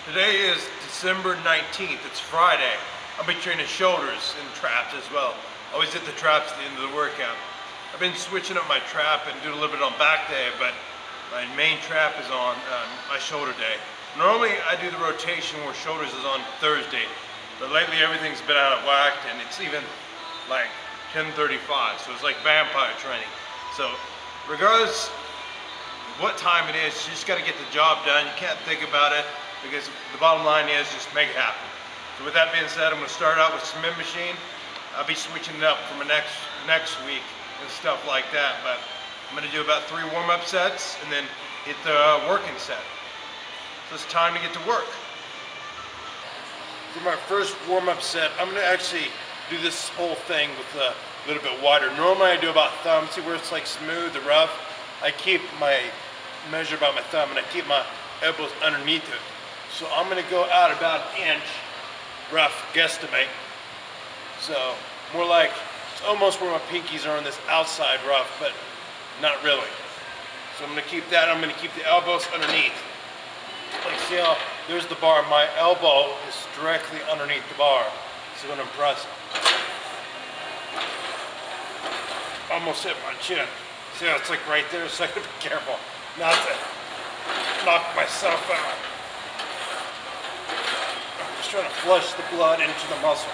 Today is December 19th, it's Friday. I'll be training shoulders and traps as well. Always hit the traps at the end of the workout. I've been switching up my trap and doing a little bit on back day, but my main trap is on my shoulder day. Normally I do the rotation where shoulders is on Thursday, but lately everything's been out of whack and it's even like 10:35, so it's like vampire training. So regardless what time it is, you just got to get the job done. You can't think about it, because the bottom line is just make it happen. So with that being said, I'm going to start out with cement machine. I'll be switching it up from next week and stuff like that, but I'm going to do about 3 warm-up sets and then hit the working set. So it's time to get to work. For my first warm-up set, I'm going to actually do this whole thing with a little bit wider. Normally I do about thumb, see where it's like smooth or rough? I keep my measure by my thumb and I keep my elbows underneath it. So I'm going to go out about an inch, rough guesstimate. So more like, it's almost where my pinkies are on this outside rough, but not really. So I'm going to keep that, I'm going to keep the elbows underneath. Like see how, there's the bar, my elbow is directly underneath the bar. This is when I'm pressing. Almost hit my chin. See how it's like right there, so I have to be careful not to knock myself out. I'm just trying to flush the blood into the muscle.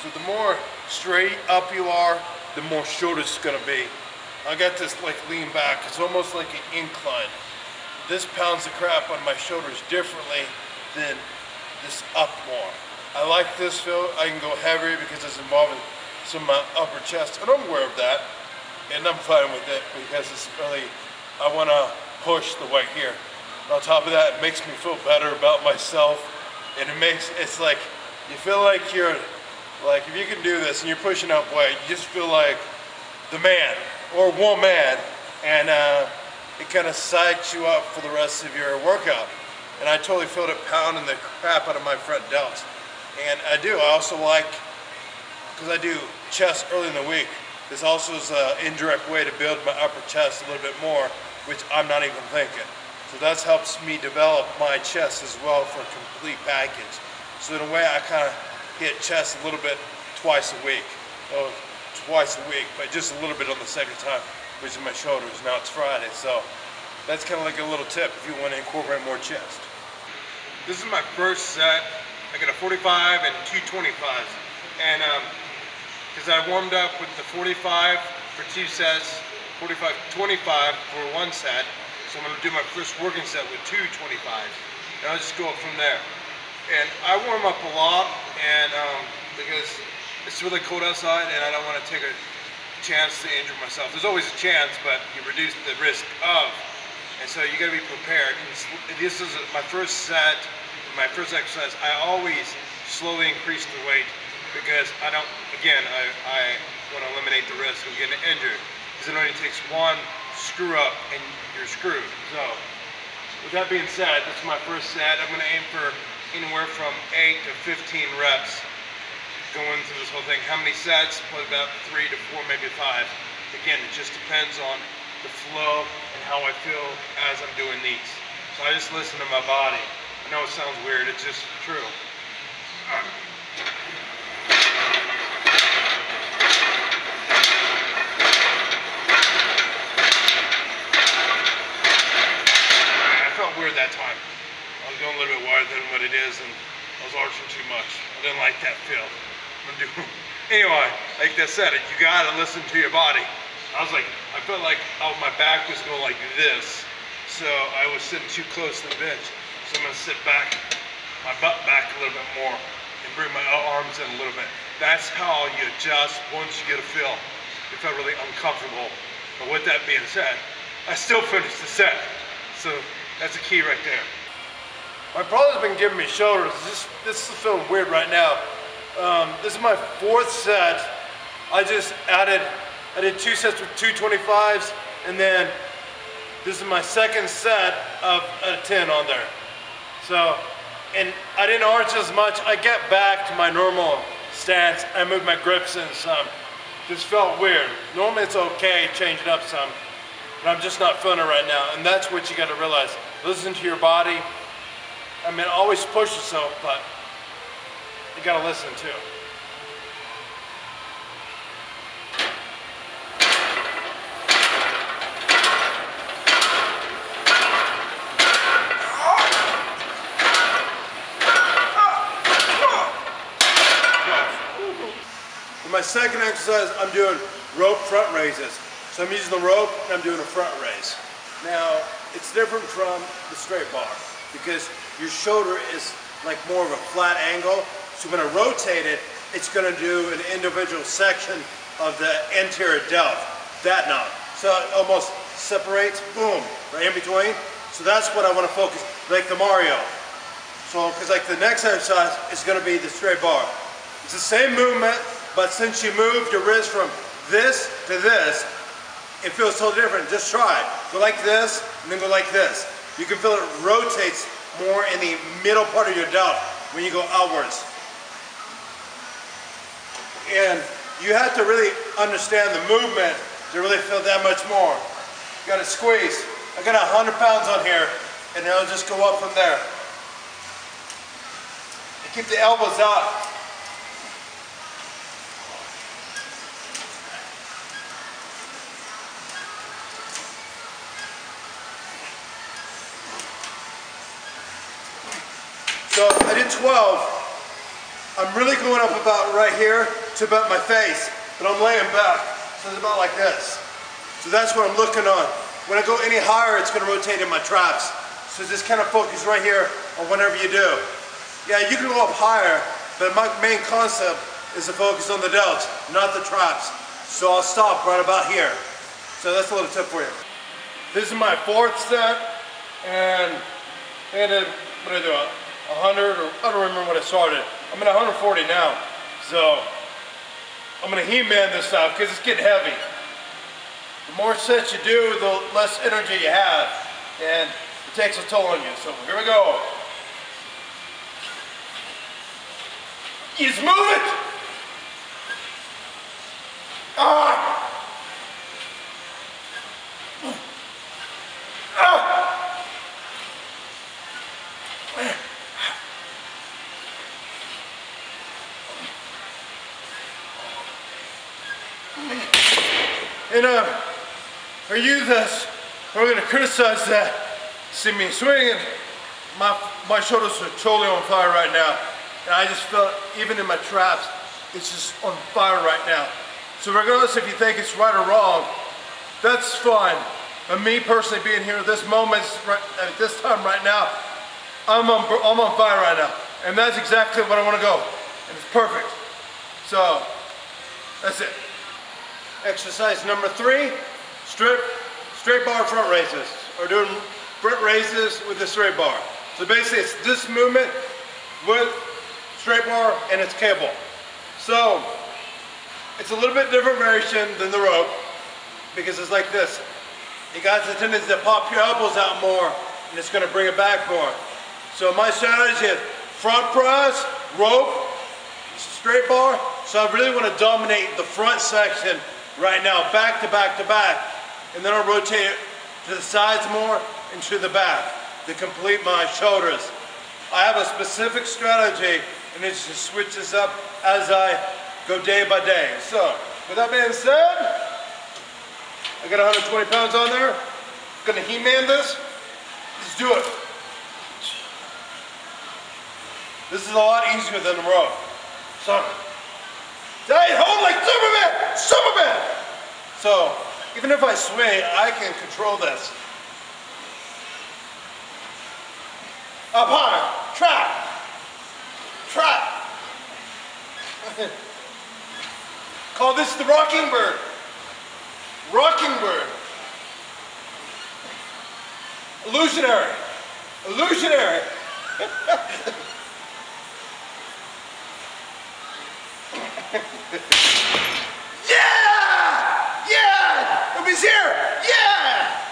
So the more straight up you are, the more short it's gonna be. I got this like lean back, it's almost like an incline. This pounds the crap on my shoulders differently than this up more. I like this feel, I can go heavier because it's involving some of my upper chest, and I'm aware of that, and I'm fine with it because it's really, I want to push the weight here. And on top of that, it makes me feel better about myself, and it's like, you feel like you're, like if you can do this and you're pushing up weight, you just feel like the man or woman, and it kind of psychs you up for the rest of your workout. And I totally feel it pounding the crap out of my front delts. And I also like, because I do chest early in the week, this also is an indirect way to build my upper chest a little bit more, which I'm not even thinking. So that helps me develop my chest as well for a complete package. So in a way I kind of hit chest a little bit twice a week, but just a little bit on the second time, which is my shoulders. Now it's Friday, so that's kind of like a little tip if you want to incorporate more chest. This is my first set. I got a 45 and 2 25s. And because I warmed up with the 45 for 2 sets, 45, 25 for 1 set. So I'm going to do my first working set with 2 25s. And I'll just go up from there. And I warm up a lot, and because it's really cold outside and I don't want to take a chance to injure myself. There's always a chance, but you reduce the risk of. And so you got to be prepared. And this is my first set. My first exercise, I always slowly increase the weight because I want to eliminate the risk of getting injured, because it only takes 1 screw up and you're screwed. So with that being said, this is my first set. I'm going to aim for anywhere from 8 to 15 reps going through this whole thing. How many sets? Probably about 3 to 4, maybe 5. Again, it just depends on the flow and how I feel as I'm doing these. So I just listen to my body. I know it sounds weird, it's just true. I felt weird that time. I was going a little bit wider than what it is, and I was arching too much. I didn't like that feel. Anyway, like I said, you gotta listen to your body. I felt like my back was going like this, so I was sitting too close to the bench. So I'm going to sit back, my butt back a little bit more, and bring my arms in a little bit. That's how you adjust once you get a feel. It felt really uncomfortable. But with that being said, I still finished the set. So that's the key right there. My problem's been giving me shoulders. This is feeling weird right now. This is my 4th set. I did 2 sets with 2 25s, and then this is my 2nd set of a 10 on there. So, and I didn't arch as much. I get back to my normal stance. I moved my grips in some. Just felt weird. Normally it's okay, change it up some. but I'm just not feeling it right now. And that's what you gotta realize. Listen to your body. I mean, always push yourself, but you gotta listen too. For my second exercise, I'm doing rope front raises. So I'm using the rope and I'm doing a front raise. Now, it's different from the straight bar because your shoulder is like more of a flat angle. So when I rotate it, it's gonna do an individual section of the anterior delt, that knot. So it almost separates, boom, right in between. So that's what I wanna focus, like the Mario. So, cause like the next exercise is gonna be the straight bar. It's the same movement, but since you move your wrist from this to this, it feels totally different. Just try it. Go like this, and then go like this. You can feel it rotates more in the middle part of your delt when you go outwards. And you have to really understand the movement to really feel that much more. You gotta squeeze. I got 100 pounds on here, and then I'll just go up from there. And keep the elbows out. So I did 12. I'm really going up about right here to about my face, but I'm laying back. So it's about like this. So that's what I'm looking on. When I go any higher, it's gonna rotate in my traps. So just kind of focus right here on whatever you do. Yeah, you can go up higher, but my main concept is to focus on the delts, not the traps. So I'll stop right about here. So that's a little tip for you. This is my fourth set, and I did, what did I do? 100, or I don't remember when I started. I'm at 140 now. So I'm gonna He-Man this stuff because it's getting heavy. The more sets you do, the less energy you have, and it takes a toll on you. So here we go. You just move it. Ah. Ah. And for you that's are gonna criticize that, see me swinging, my shoulders are totally on fire right now. And I just felt, even in my traps, it's just on fire right now. So regardless if you think it's right or wrong, that's fine. But me personally being here at this moment, at this time right now, I'm on fire right now. And that's exactly what I wanna go. And it's perfect. So, that's it. Exercise number 3, straight bar front raises, or doing front raises with the straight bar. So basically it's this movement with straight bar and it's cable. So it's a little bit different variation than the rope because it's like this. You got the tendency to pop your elbows out more and it's going to bring it back more. So my strategy is front press, rope, straight bar. So I really want to dominate the front section right now, back to back to back, and then I'll rotate it to the sides more and to the back to complete my shoulders. I have a specific strategy, and it just switches up as I go day by day. So, with that being said, I got 120 pounds on there. I'm gonna He-Man this. Let's do it. This is a lot easier than the rope. So, hey, hold like Superman! Superman! So, even if I swing, I can control this. Up high, trap, trap. Call this the rocking bird. Rocking bird. Illusionary. Illusionary. Yeah! Yeah! Nobody's here! Yeah!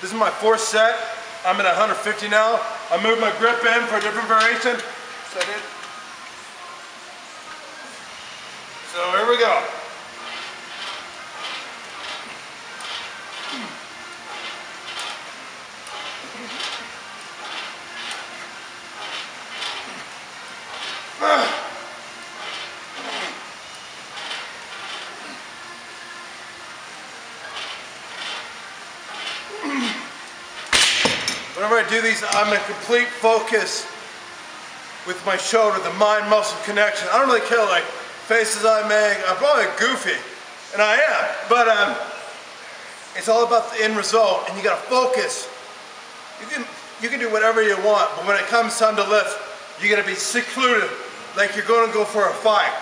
This is my 4th set. I'm at 150 now. I moved my grip in for a different variation. So here we go. Whenever I do these, I'm in complete focus with my shoulder, the mind-muscle connection. I don't really care like faces I make. I'm probably goofy, and I am, but it's all about the end result, and you gotta focus. You can do whatever you want, but when it comes time to lift, you gotta be secluded, like you're gonna go for a fight.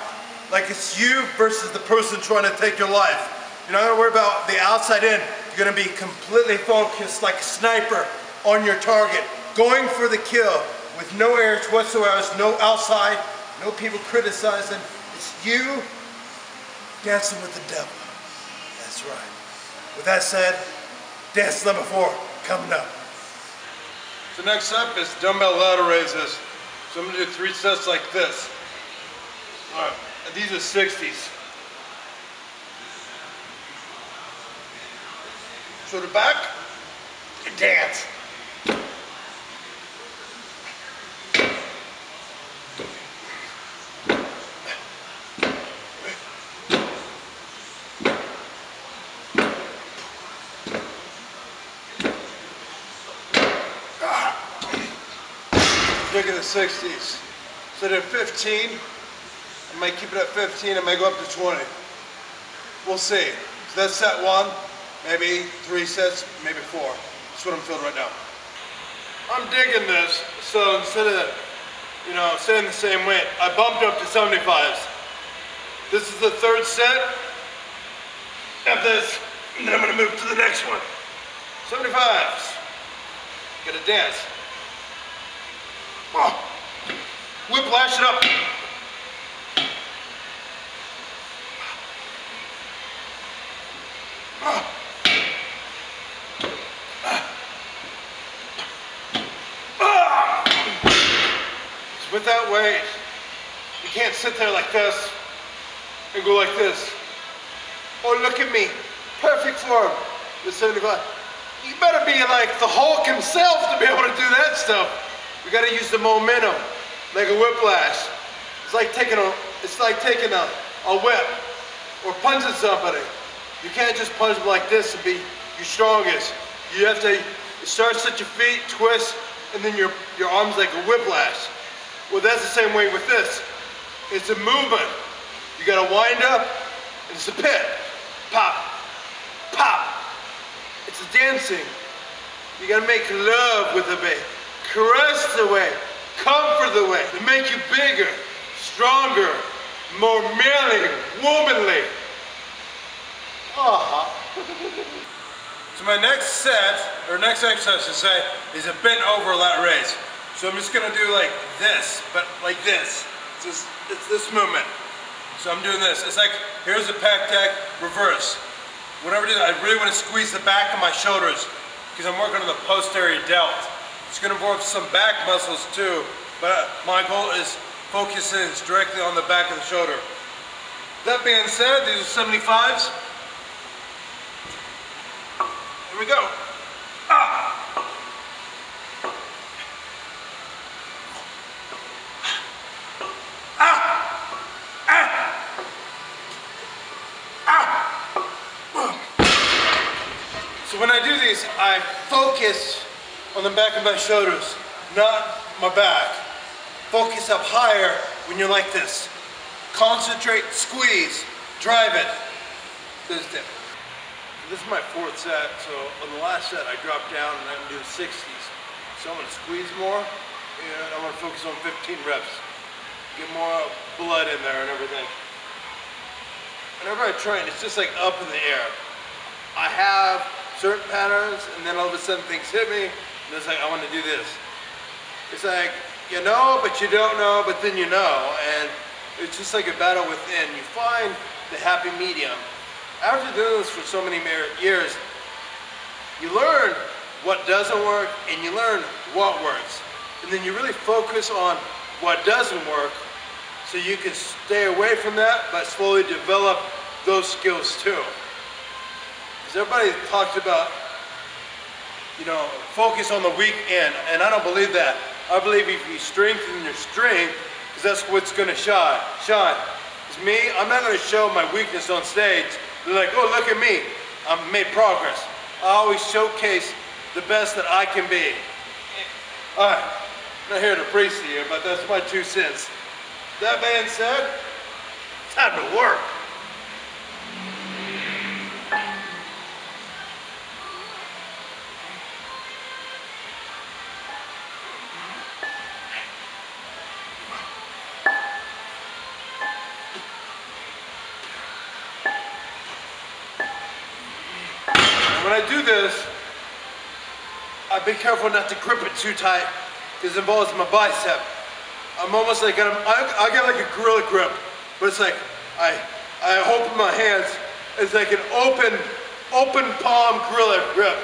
Like it's you versus the person trying to take your life. You're not gonna worry about the outside in. You're gonna be completely focused like a sniper on your target, going for the kill with no errors whatsoever, no outside, no people criticizing. It's you dancing with the devil. That's right. With that said, dance number 4 coming up. So next up is dumbbell ladder raises. So I'm gonna do 3 sets like this. All right, and these are 60s. Shoulder back, and dance. Look at the 60s. So I did 15. I might keep it at 15. I might go up to 20. We'll see. So that's set 1. Maybe 3 sets, maybe 4. That's what I'm feeling right now. I'm digging this. So instead of, staying the same weight, I bumped up to 75s. This is the 3rd set of this, and then I'm gonna move to the next one. 75s. Gotta dance. Oh. Whiplash it up. With that weight, you can't sit there like this and go like this. Oh, look at me, perfect form, the 75. You better be like the Hulk himself to be able to do that stuff. You gotta use the momentum, like a whiplash. It's like taking a whip or punching somebody. You can't just punch them like this and be your strongest. You have to start at your feet, twist, and then your arms like a whiplash. Well, that's the same way with this. It's a movement. You gotta wind up, and it's a pit. Pop, pop. It's a dancing. You gotta make love with the weight. Caress the weight, comfort the weight, to make you bigger, stronger, more manly, womanly. So my next set, or next exercise to say, is a bent over lat raise. So I'm just gonna do like this, but like this. It's this movement. So I'm doing this. It's like, here's the pec deck, reverse. Whenever I do that, I really wanna squeeze the back of my shoulders because I'm working on the posterior delt. It's gonna involve some back muscles too, but my goal is focusing directly on the back of the shoulder. That being said, these are 75s. Here we go. So when I do these, I focus on the back of my shoulders, not my back. Focus up higher when you're like this. Concentrate, squeeze, drive it. This is my 4th set, so on the last set I dropped down and I'm doing 60s. So I'm gonna squeeze more, and I'm gonna focus on 15 reps. Get more blood in there and everything. Whenever I train, it's just like up in the air. I have certain patterns, and then all of a sudden things hit me, and it's like, I want to do this. It's like, you know, but you don't know, but then you know, and it's just like a battle within. You find the happy medium. After doing this for so many years, you learn what doesn't work, and you learn what works. And then you really focus on what doesn't work, so you can stay away from that, but slowly develop those skills too. Because everybody talks about, focus on the weak end, and I don't believe that. I believe if you strengthen your strength, because that's what's gonna shine. It's me, I'm not gonna show my weakness on stage. They're like, oh, look at me, I've made progress. I always showcase the best that I can be. Alright, I'm not here to preach to you, but that's my 2 cents. That being said, time to work. When I do this, I be careful not to grip it too tight because it involves my bicep. I'm almost like, I get like a gorilla grip, but it's like, I open my hands, it's like an open palm gorilla grip.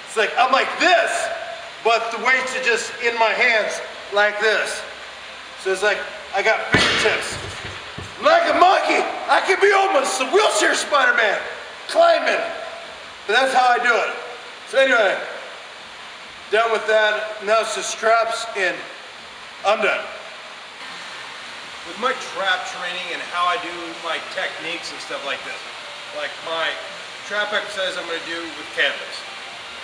It's like, I'm like this, but the weights are just in my hands like this. So it's like, I got fingertips. I'm like a monkey, I could be almost a wheelchair Spider-Man, climbing. But that's how I do it. So anyway, done with that. Now it's just straps and I'm done. With my trap training and how I do my techniques and stuff like this, like my trap exercise I'm going to do with canvas.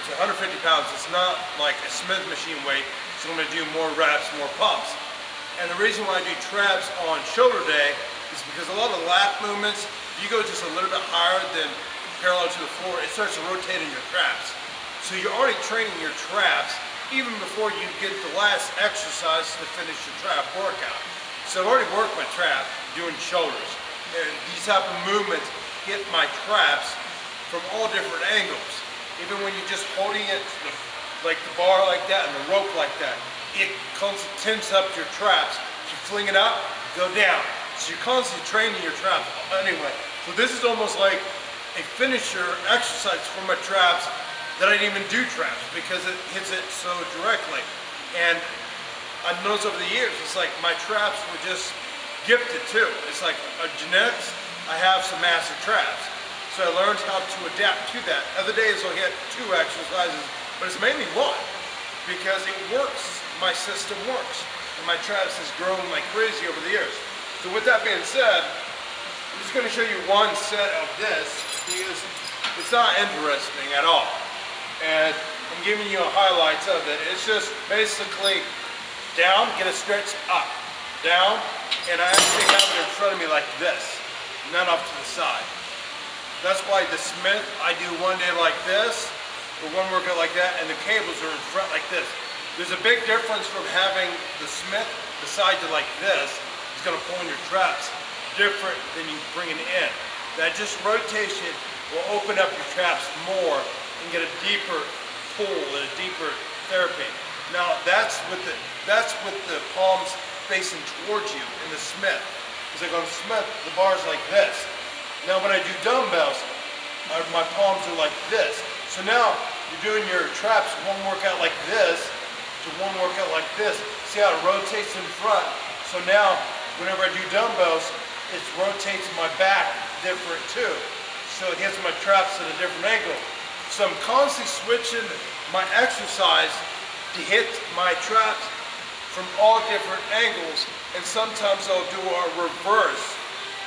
It's 150 pounds. It's not like a Smith machine weight, so I'm going to do more reps, more pumps. And the reason why I do traps on shoulder day is because a lot of lap movements, you go just a little bit higher than parallel to the floor, it starts to rotate in your traps. So you're already training your traps even before you get the last exercise to finish your trap workout. So I've already worked my trap doing shoulders. And these type of movements hit my traps from all different angles. Even when you're just holding it like the bar like that and the rope like that, it constantly tenses up your traps. If you fling it up, go down. So you're constantly training your traps anyway. So this is almost like a finisher exercise for my traps that I didn't even do traps because it hits it so directly. And I've noticed over the years, it's like my traps were just gifted too. It's like genetics, I have some massive traps. So I learned how to adapt to that. Other days I'll get 2 exercises, but it's mainly 1 because it works, my system works. And my traps has grown like crazy over the years. So with that being said, I'm just gonna show you 1 set of this because it's not interesting at all. And I'm giving you a highlights of it. It's just basically down, get a stretch up, down, and I actually have it in front of me like this, not off to the side. That's why the Smith, I do 1 day like this, or 1 workout like that, and the cables are in front like this. There's a big difference from having the Smith beside you like this. It's gonna pull in your traps different than you bringing it in. That just rotation will open up your traps more and get a deeper pull and a deeper therapy. Now that's with the palms facing towards you in the Smith. It's like on the Smith, the bar's like this. Now when I do dumbbells, my palms are like this. So now you're doing your traps 1 workout like this to 1 workout like this. See how it rotates in front? So now whenever I do dumbbells, it rotates my back different too. So it hits my traps at a different angle. So I'm constantly switching my exercise to hit my traps from all different angles. And sometimes I'll do a reverse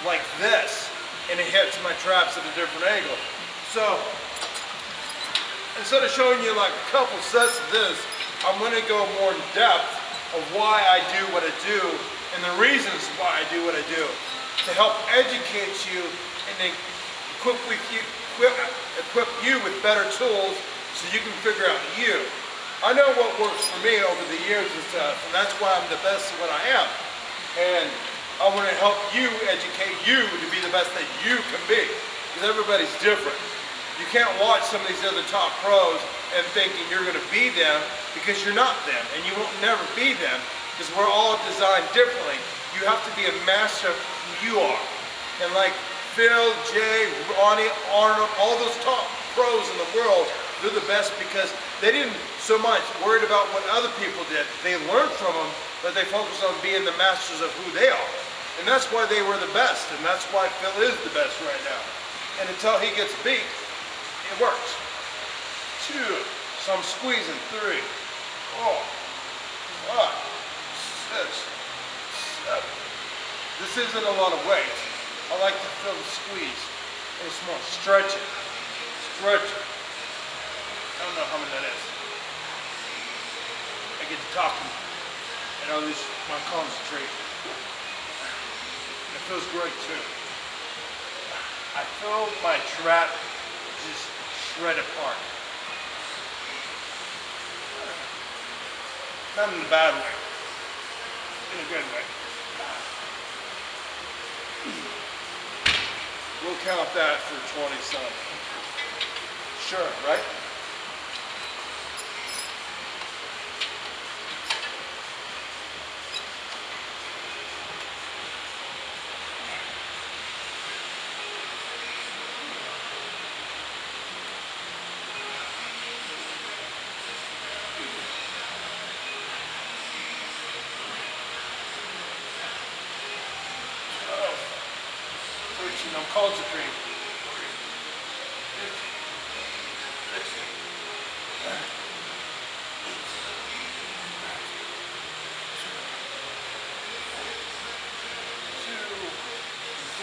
like this and it hits my traps at a different angle. So instead of showing you like a couple sets of this, I'm going to go more in depth of why I do what I do and the reasons why I do what I do, to help educate you and then equip you with better tools so you can figure out you. I know what works for me over the years and stuff, and that's why I'm the best at what I am. And I want to help you, educate you to be the best that you can be, because everybody's different. You can't watch some of these other top pros and thinking you're going to be them, because you're not them, and you won't never be them, because we're all designed differently. You have to be a master of who you are. And like Phil, Jay, Ronnie, Arnold, all those top pros in the world, they're the best because they didn't so much worried about what other people did. They learned from them, but they focused on being the masters of who they are. And that's why they were the best, and that's why Phil is the best right now. And until he gets beat, it works. 2, so I'm squeezing, 3, 4, 5, 6, 7. This isn't a lot of weight. I like to feel the squeeze. And it's more stretch it. Stretch it. I don't know how many that is. get to talking and I lose my concentration. It feels great too. I feel my trap just shred apart. Not in a bad way, in a good way. We'll count that for 20 some. Sure, right? I'm concentrating.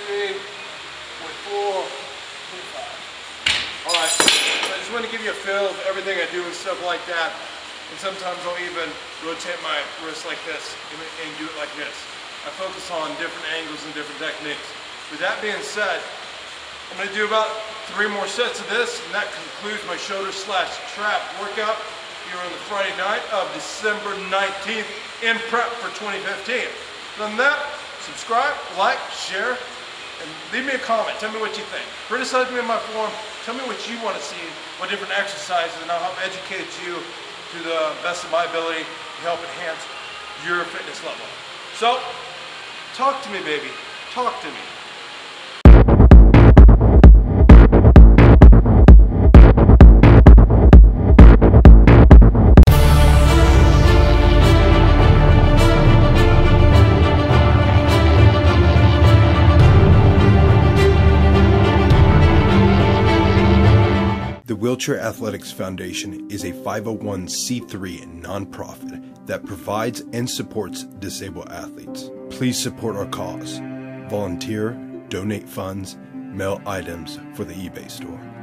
3, 4, 5. Alright, so I just want to give you a feel of everything I do and stuff like that. And sometimes I'll even rotate my wrist like this and do it like this. I focus on different angles and different techniques. With that being said, I'm going to do about 3 more sets of this, and that concludes my shoulder slash trap workout here on the Friday night of December 19th in prep for 2015. Other than that, subscribe, like, share, and leave me a comment. Tell me what you think. Criticize me on my forum. Tell me what you want to see, what different exercises, and I'll help educate you to the best of my ability to help enhance your fitness level. So, talk to me, baby. Talk to me. The Wheelchair Athletics Foundation is a 501c3 nonprofit that provides and supports disabled athletes. Please support our cause. Volunteer, donate funds, mail items for the eBay store.